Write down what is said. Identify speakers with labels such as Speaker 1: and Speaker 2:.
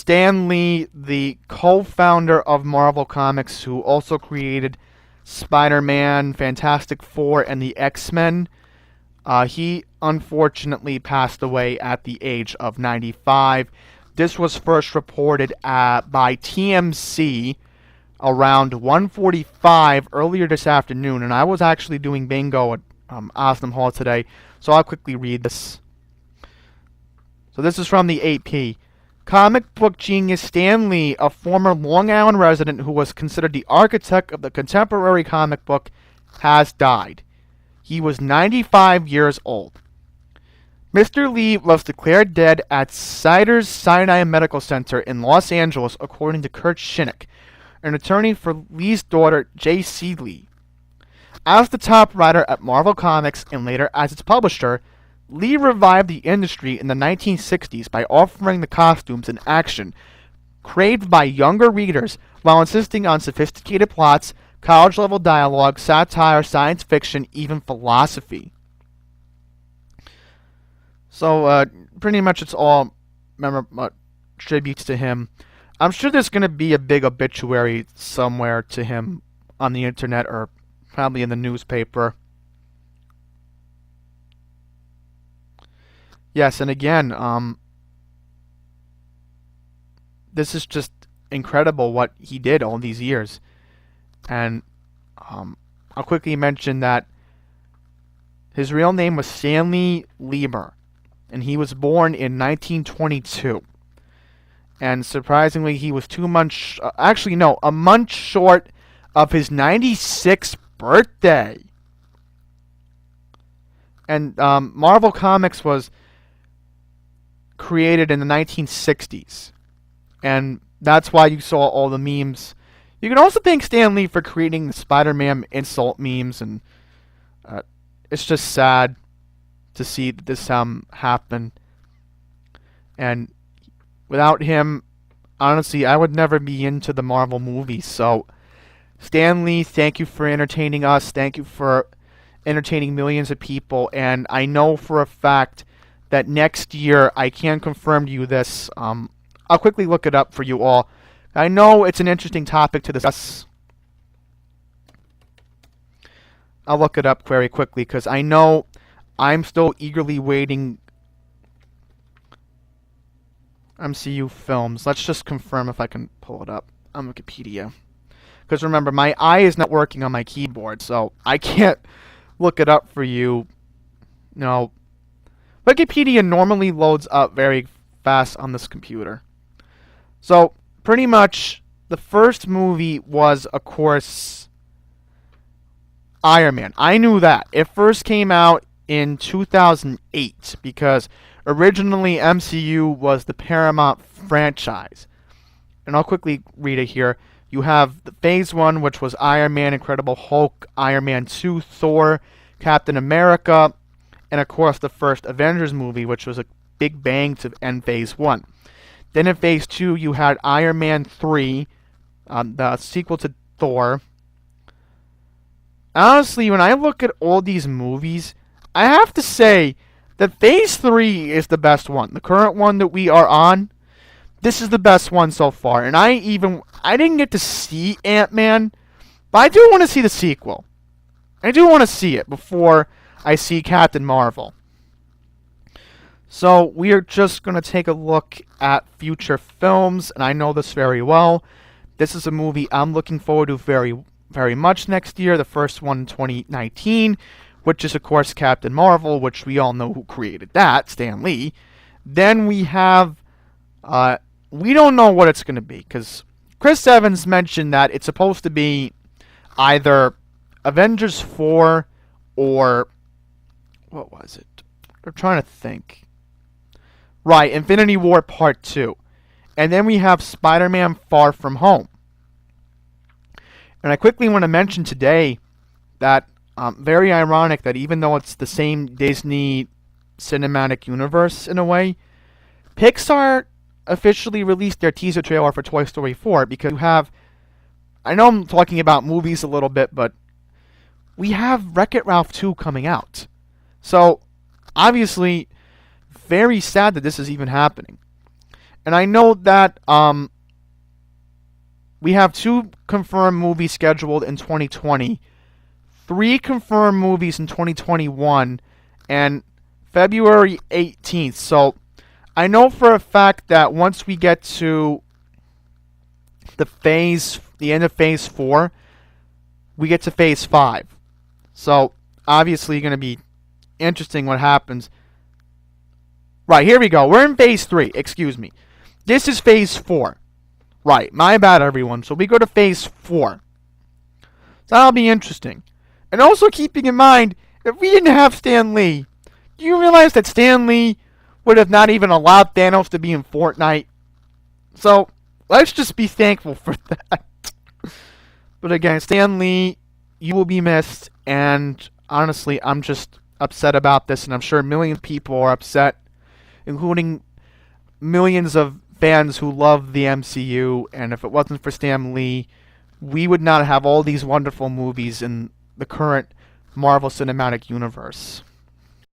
Speaker 1: Stan Lee, the co-founder of Marvel Comics, who also created Spider-Man, Fantastic Four, and the X-Men, he unfortunately passed away at the age of 95. This was first reported by TMC around 1:45 earlier this afternoon, and I was actually doing bingo at Osnum Hall today, so I'll quickly read this. So this is from the AP. Comic book genius Stan Lee, a former Long Island resident who was considered the architect of the contemporary comic book, has died. He was 95 years old. Mr. Lee was declared dead at Cedars-Sinai Medical Center in Los Angeles, according to Kurt Shinnick, an attorney for Lee's daughter, J.C. Lee. As the top writer at Marvel Comics and later as its publisher, Lee revived the industry in the 1960s by offering the costumes and action craved by younger readers while insisting on sophisticated plots, college-level dialogue, satire, science fiction, even philosophy. So, pretty much it's all tributes to him. I'm sure there's going to be a big obituary somewhere to him on the internet or probably in the newspaper. Yes, and again, this is just incredible what he did all these years. And I'll quickly mention that his real name was Stanley Lieber, and he was born in 1922. And surprisingly, he was a month short of his 96th birthday. And Marvel Comics was created in the 1960s. And that's why you saw all the memes. You can also thank Stan Lee for creating the Spider-Man insult memes. And it's just sad to see this happen. And without him, honestly, I would never be into the Marvel movies. So, Stan Lee, thank you for entertaining us. Thank you for entertaining millions of people. And I know for a fact that next year, I can confirm to you this. I'll quickly look it up for you all. I know it's an interesting topic to discuss. I'll look it up very quickly because I know I'm still eagerly waiting. MCU films. Let's just confirm if I can pull it up on Wikipedia. Because remember, my eye is not working on my keyboard, so I can't look it up for you. No. Wikipedia normally loads up very fast on this computer. So, pretty much, the first movie was, of course, Iron Man. I knew that. It first came out in 2008 because originally MCU was the Paramount franchise. And I'll quickly read it here. You have the Phase 1, which was Iron Man, Incredible Hulk, Iron Man 2, Thor, Captain America, and of course the first Avengers movie, which was a big bang to end Phase 1. Then in Phase 2, you had Iron Man 3, the sequel to Thor. Honestly, when I look at all these movies, I have to say that Phase 3 is the best one. The current one that we are on, this is the best one so far. And I didn't get to see Ant-Man, but I do want to see the sequel. I do want to see it before I see Captain Marvel. So we are just going to take a look at future films, and I know this very well. This is a movie I'm looking forward to very, very much next year. The first one in 2019, which is, of course, Captain Marvel, which we all know who created that, Stan Lee. Then we have, we don't know what it's going to be, because Chris Evans mentioned that it's supposed to be either Avengers 4 or, what was it? I'm trying to think. Right, Infinity War Part 2. And then we have Spider-Man Far From Home. And I quickly want to mention today that very ironic that even though it's the same Disney cinematic universe in a way, Pixar officially released their teaser trailer for Toy Story 4 because you have, I know I'm talking about movies a little bit, but we have Wreck-It Ralph 2 coming out. So, obviously, very sad that this is even happening. And I know that we have 2 confirmed movies scheduled in 2020, 3 confirmed movies in 2021, and February 18th. So I know for a fact that once we get to the end of Phase 4, we get to Phase 5. So obviously going to be interesting what happens. Right, here we go. We're in Phase 3. Excuse me. This is Phase 4. Right, my bad, everyone. So we go to Phase 4. So that'll be interesting. And also keeping in mind, if we didn't have Stan Lee, do you realize that Stan Lee would have not even allowed Thanos to be in Fortnite? So let's just be thankful for that. But again, Stan Lee, you will be missed. And honestly, I'm just upset about this. And I'm sure millions of people are upset, including millions of fans who love the MCU. And if it wasn't for Stan Lee, we would not have all these wonderful movies in the current Marvel Cinematic Universe.